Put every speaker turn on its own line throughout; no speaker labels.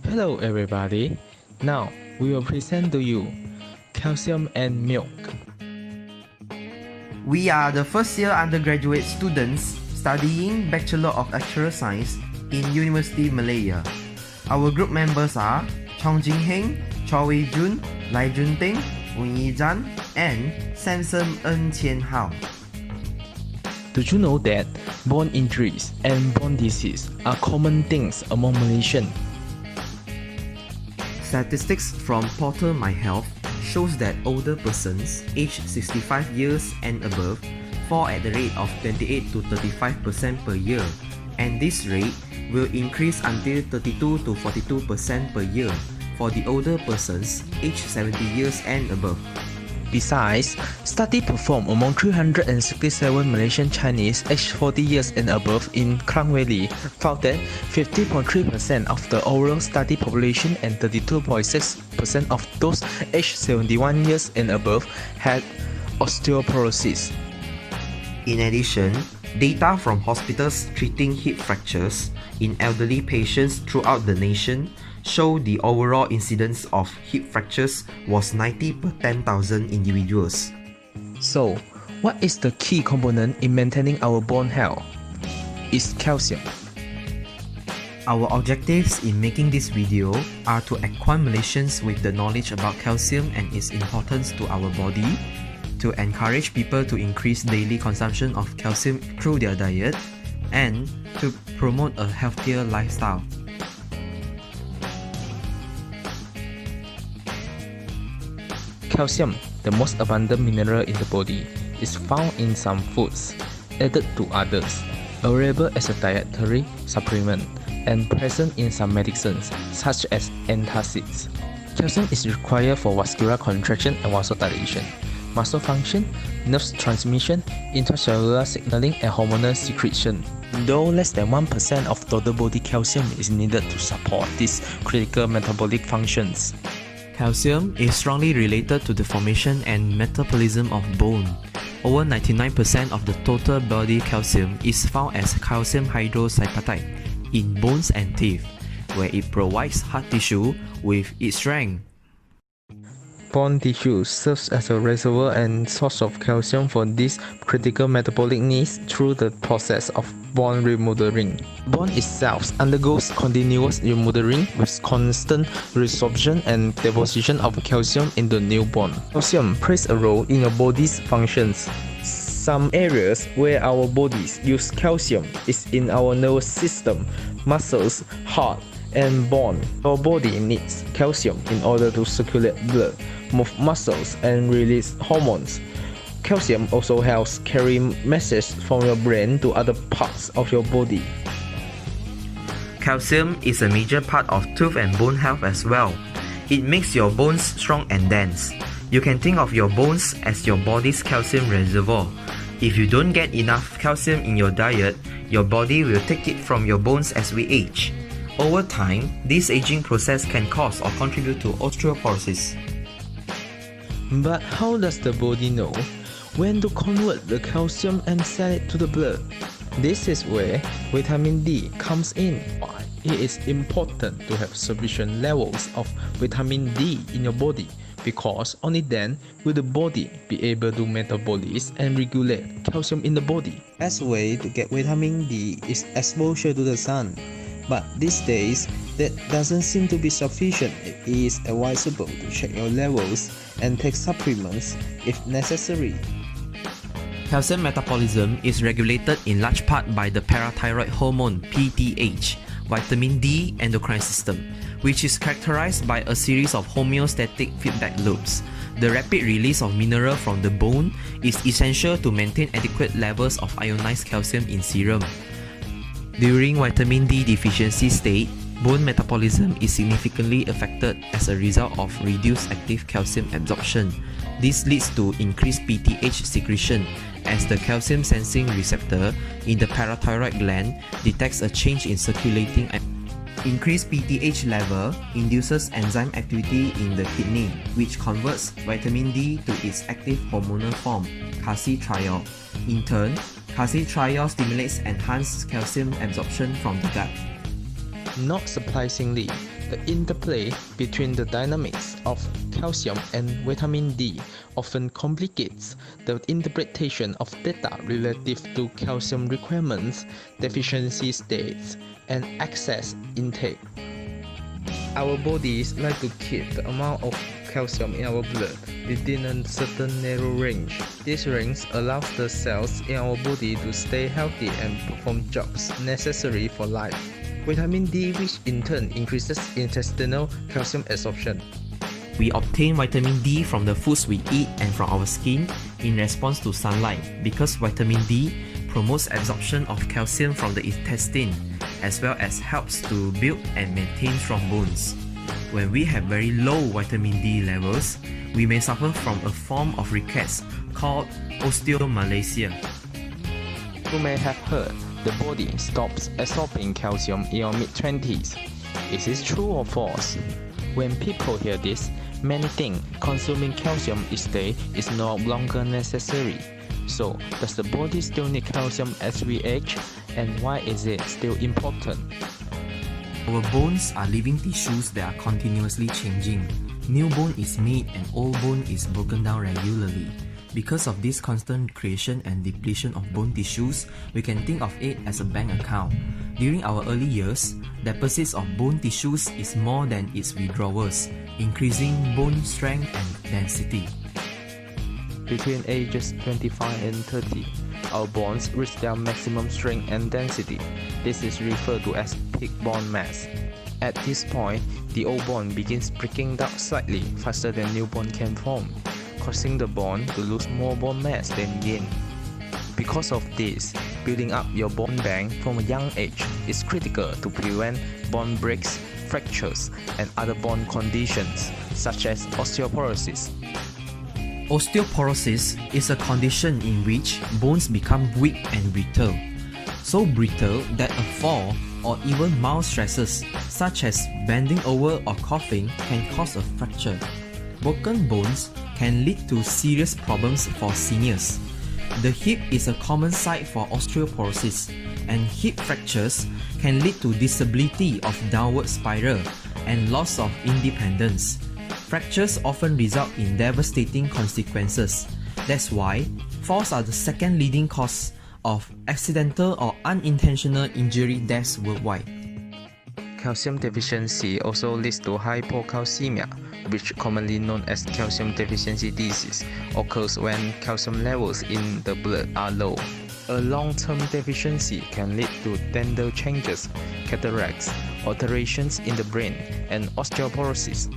Hello everybody. Now we will present to you calcium and milk.
We are the first year undergraduate students studying Bachelor of Actuarial Science in University Malaya. Our group members are Chong Jing Heng, Cho Wei Jun, Lai Jun Ting, Wen Yi Zhan, and Samson Ng Qian Hao.
Do you know that bone injuries and bone disease are common things among Malaysians?
Statistics from Portal My Health shows that older persons aged 65 years and above fall at the rate of 28 to 35% per year, and this rate will increase until 32 to 42% per year for the older persons aged 70 years and above.
Besides, study performed among 367 Malaysian Chinese aged 40 years and above in Klang Valley found that 50.3% of the overall study population and 32.6% of those aged 71 years and above had osteoporosis.
In addition, data from hospitals treating hip fractures in elderly patients throughout the nation show the overall incidence of hip fractures was 90 per 10,000 individuals.
So, what is the key component in maintaining our bone health? It's calcium.
Our objectives in making this video are to acquaint Malaysians with the knowledge about calcium and its importance to our body, to encourage people to increase daily consumption of calcium through their diet, and to promote a healthier lifestyle.
Calcium, the most abundant mineral in the body, is found in some foods, added to others, available as a dietary supplement, and present in some medicines, such as antacids. Calcium is required for vascular contraction and vasodilation, muscle function, nerve transmission, intracellular signaling, and hormonal secretion. Though less than 1% of total body calcium is needed to support these critical metabolic functions.
Calcium is strongly related to the formation and metabolism of bone. Over 99% of the total body calcium is found as calcium hydroxyapatite in bones and teeth, where it provides heart tissue with its strength.
Bone tissue serves as a reservoir and source of calcium for these critical metabolic needs through the process of bone remodeling. Bone itself undergoes continuous remodeling with constant resorption and deposition of calcium in the new bone. Calcium plays a role in your body's functions. Some areas where our bodies use calcium is in our nervous system, muscles, heart, and bone. Our body needs calcium in order to circulate blood, move muscles, and release hormones. Calcium also helps carry messages from your brain to other parts of your body.
Calcium is a major part of tooth and bone health as well. It makes your bones strong and dense. You can think of your bones as your body's calcium reservoir. If you don't get enough calcium in your diet, your body will take it from your bones as we age. Over time, this aging process can cause or contribute to osteoporosis.
But how does the body know when to convert the calcium and send it to the blood? This is where vitamin D comes in. It is important to have sufficient levels of vitamin D in your body, because only then will the body be able to metabolize and regulate calcium in the body. Best way to get vitamin D is exposure to the sun. But these days, that doesn't seem to be sufficient. It is advisable to check your levels and take supplements if necessary.
Calcium metabolism is regulated in large part by the parathyroid hormone PTH, vitamin D endocrine system, which is characterized by a series of homeostatic feedback loops. The rapid release of mineral from the bone is essential to maintain adequate levels of ionized calcium in serum. During vitamin D deficiency state, bone metabolism is significantly affected as a result of reduced active calcium absorption. This leads to increased PTH secretion, as the calcium sensing receptor in the parathyroid gland detects a change in circulating. Increased PTH level induces enzyme activity in the kidney, which converts vitamin D to its active hormonal form, calcitriol. In turn, calcitriol stimulates enhanced calcium absorption from the gut.
Not surprisingly, The interplay between the dynamics of calcium and vitamin D often complicates the interpretation of data relative to calcium requirements, deficiency states, and excess intake. Our bodies like to keep the amount of calcium in our blood within a certain narrow range. This range allows the cells in our body to stay healthy and perform jobs necessary for life. Vitamin D, which in turn increases intestinal calcium absorption.
We obtain vitamin D from the foods we eat and from our skin in response to sunlight because vitamin D promotes absorption of calcium from the intestine as well as helps to build and maintain strong bones. When we have very low vitamin D levels, we may suffer from a form of rickets called osteomalacia.
You may have heard the body stops absorbing calcium in your mid-20s. Is this true or false? When people hear this, many think consuming calcium each day is no longer necessary. So, does the body still need calcium as we age? And why is it still important?
Our bones are living tissues that are continuously changing. New bone is made and old bone is broken down regularly. Because of this constant creation and depletion of bone tissues, we can think of it as a bank account. During our early years, deposits of bone tissues is more than its withdrawals, increasing bone strength and density.
Between ages 25 and 30, our bones reach their maximum strength and density. This is referred to as peak bone mass. At this point, the old bone begins breaking down slightly faster than new bone can form, causing the bone to lose more bone mass than gain. Because of this, building up your bone bank from a young age is critical to prevent bone breaks, fractures, and other bone conditions such as osteoporosis.
Osteoporosis is a condition in which bones become weak and brittle. So brittle that a fall or even mild stresses such as bending over or coughing can cause a fracture. Broken bones can lead to serious problems for seniors. The hip is a common site for osteoporosis, and hip fractures can lead to disability of downward spiral and loss of independence. Fractures often result in devastating consequences. That's why falls are the second leading cause of accidental or unintentional injury deaths worldwide.
Calcium deficiency also leads to hypocalcemia, which commonly known as calcium deficiency disease, occurs when calcium levels in the blood are low. A long-term deficiency can lead to dental changes, cataracts, alterations in the brain, and osteoporosis.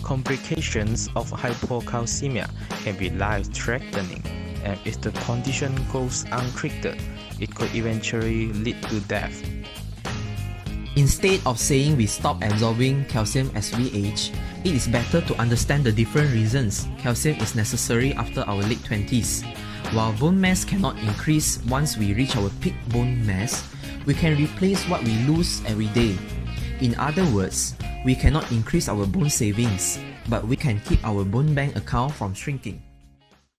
Complications of hypocalcemia can be life-threatening, and if the condition goes untreated, it could eventually lead to death.
Instead of saying we stop absorbing calcium as we age, it is better to understand the different reasons calcium is necessary after our late 20s. While bone mass cannot increase once we reach our peak bone mass, we can replace what we lose every day. In other words, we cannot increase our bone savings, but we can keep our bone bank account from shrinking.